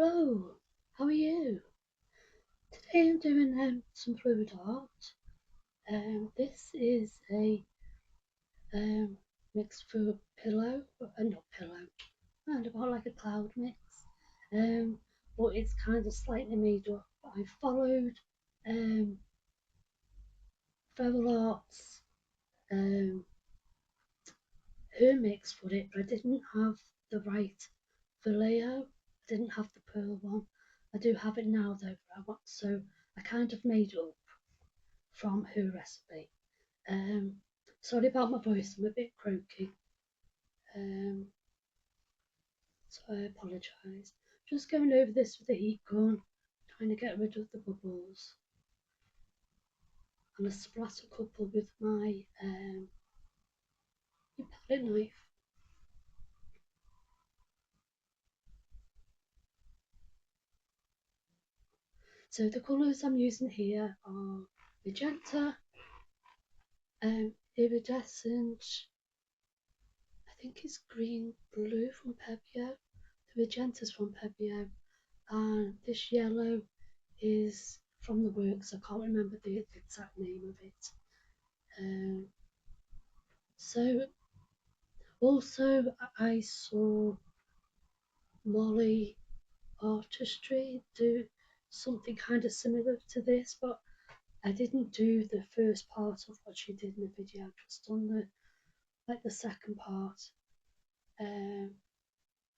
Hello, how are you? Today I'm doing some fluid art. This is a mix for pillow, not pillow, and about like a cloud mix. Um, but it's kind of slightly made up. I followed um, Feral Arts, um, her mix for it, but I didn't have the right Vallejo. I didn't have the pearl one. I do have it now though, so I kind of made it up from her recipe. Um, Sorry about my voice, I'm a bit croaky, um, so I apologise. Just going over this with the heat gun, trying to get rid of the bubbles, and I splat a couple with my palette knife. So the colours I'm using here are Magenta, Iridescent, I think it's green blue from Pebeo, the Magenta's from Pebeo, and this yellow is from the works. I can't remember the exact name of it. So also I saw Molly Artistry do something kind of similar to this, but I didn't do the first part of what she did in the video. I've just done the second part, um,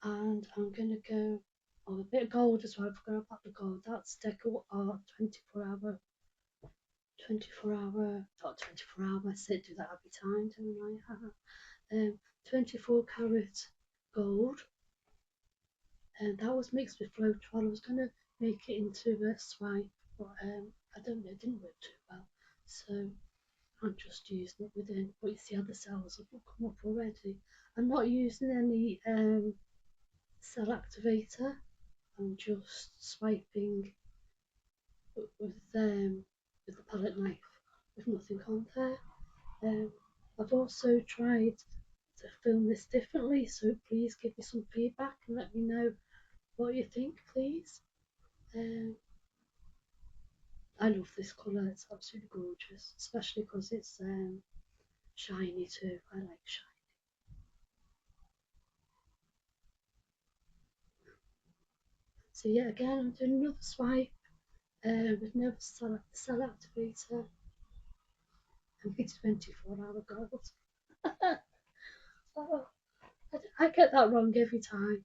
and I'm gonna go a bit of gold as well. I forgot about the gold. That's DecoArt 24 hour, not 24 hour. I say do that every time, don't I? 24 carat gold, and that was mixed with Floetol. I was going to make it into a swipe, but I don't know, it didn't work too well, so I'm just using it within. But you see how the cells have come up already. I'm not using any cell activator. I'm just swiping with the palette knife with nothing on there. I've also tried to film this differently, so please give me some feedback and let me know what you think, please. Um, I love this colour, it's absolutely gorgeous, especially because it's shiny too. I like shiny. So yeah, again, I'm doing another swipe with no cell activator and it's 24-hour gold. Oh, I get that wrong every time.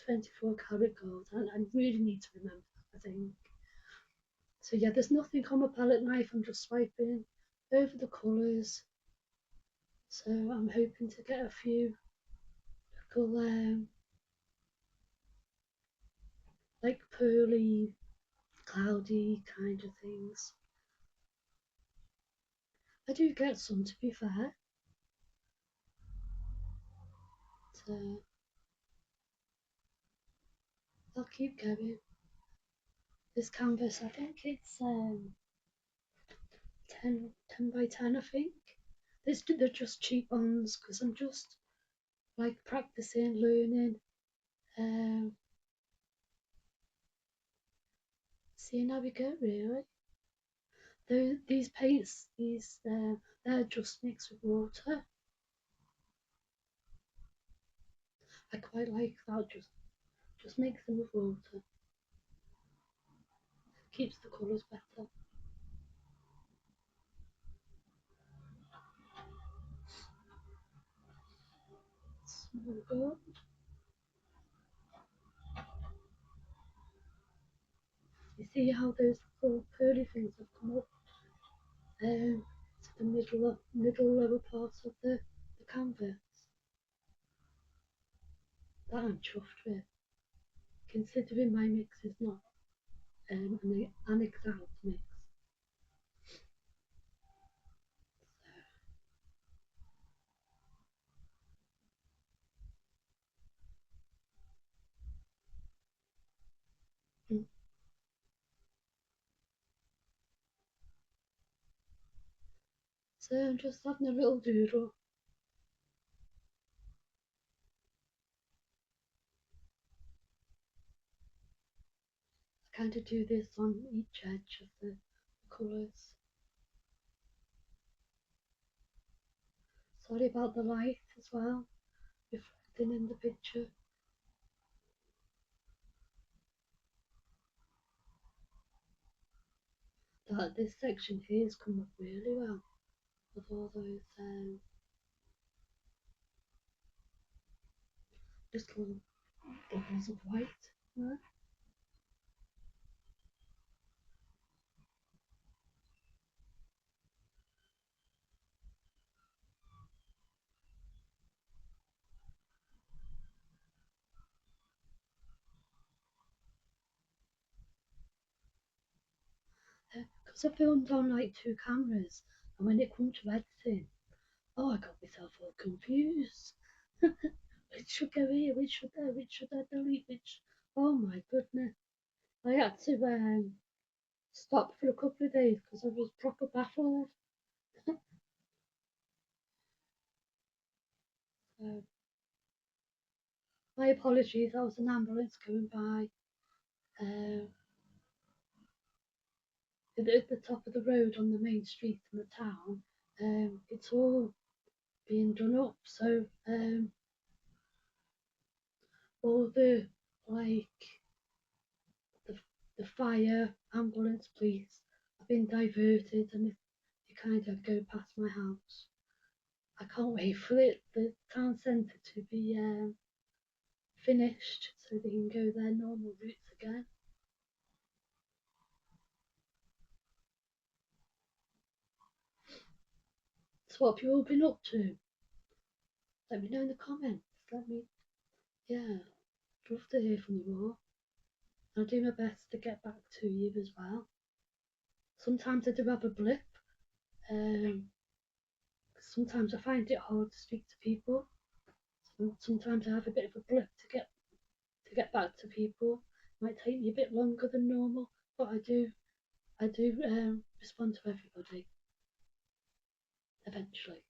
24 karat gold, and I really need to remember that, I think. So yeah, there's nothing on my palette knife, I'm just swiping over the colours. So I'm hoping to get a few little like pearly, cloudy kind of things. I do get some, to be fair. So I'll keep going. This canvas, I think it's 10 by 10, I think. They're just cheap ones because I'm just like practicing, learning, um, seeing how we go really. These paints, they're just mixed with water. I quite like that, just mix them with water. Keeps the colours better. Small gold. You see how those little pearly things have come up to the middle lower part of the canvas. That I'm chuffed with, considering my mix is not an exact mix. Mm. So I'm just having a little doodle. kind of do this on each edge of the colours. Sorry about the light as well, reflecting in the picture. This section here has come up really well with all those little bubbles of white. Right? Because I filmed on like 2 cameras, and when it comes to editing, oh, I got myself all confused. Which should go here, which should there, which should I delete, which. Oh my goodness. I had to stop for a couple of days because I was proper baffled. So, my apologies, that was an ambulance going by at the top of the road on the main street in the town. It's all being done up, so all the like the, the fire, ambulance, police have been diverted, and they kind of go past my house. I can't wait for the town centre to be finished so they can go their normal routes again. So what have you all been up to? Let me know in the comments. Yeah, I'd love to hear from you all. I'll do my best to get back to you as well. Sometimes I do have a blip. Sometimes I find it hard to speak to people. Sometimes I have a bit of a blip to get back to people. It might take me a bit longer than normal, but I do respond to everybody eventually.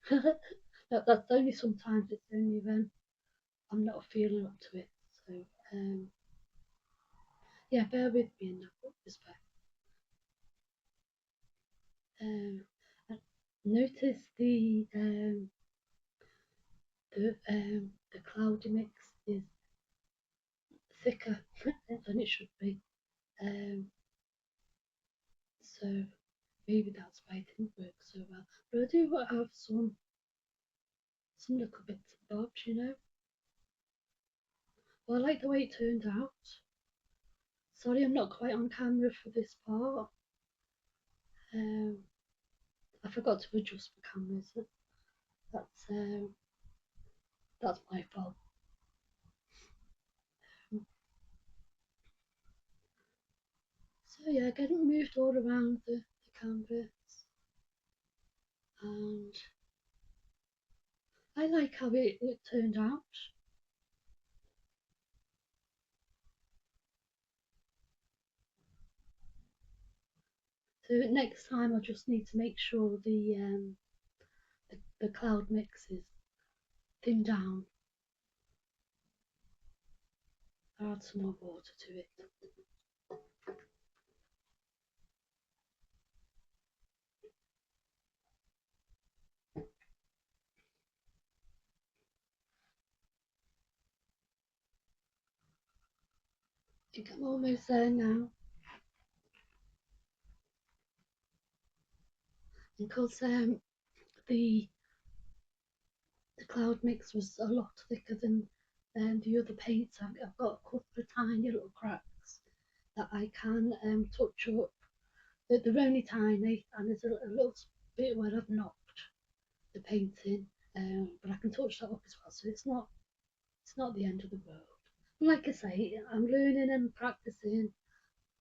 That's only sometimes. It's only when I'm not feeling up to it. So yeah, bear with me in that respect. I notice the cloudy mix is thicker than it should be. So maybe that's why it didn't work so well. But I do have some little bits and bobs, you know. Well, I like the way it turned out. Sorry, I'm not quite on camera for this part. Um, I forgot to adjust the cameras. That's my fault. So yeah, getting moved all around the canvas, and I like how it turned out. So next time I just need to make sure the cloud mix is thinned down. I'll add some more water to it. I think I'm almost there now. Because the cloud mix was a lot thicker than the other paints, I've got a couple of tiny little cracks that I can touch up. They're only tiny, and there's a little bit where I've knocked the paint in, but I can touch that up as well, so it's not the end of the world. And like I say, I'm learning and practicing,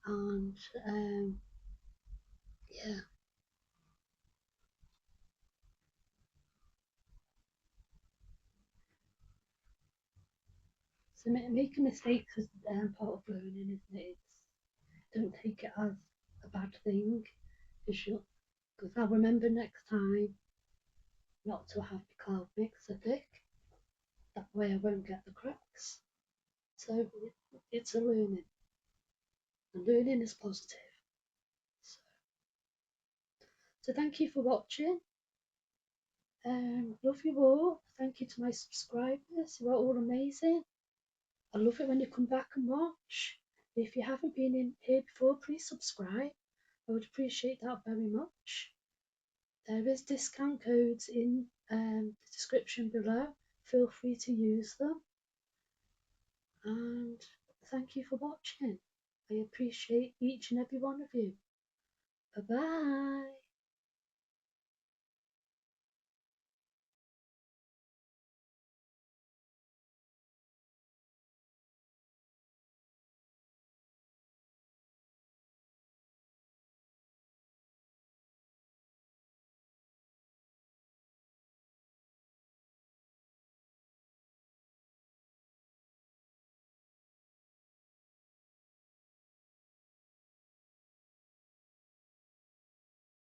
and yeah. So making mistakes is part of learning, isn't it? Don't take it as a bad thing, because I'll remember next time not to have the cloud mix so thick. That way I won't get the cracks. So it's a learning, and learning is positive. So thank you for watching. Love you all. Thank you to my subscribers. You are all amazing. I love it when you come back and watch. If you haven't been in here before, please subscribe. I would appreciate that very much. There is discount codes in the description below. Feel free to use them. And thank you for watching. I appreciate each and every one of you. Bye bye.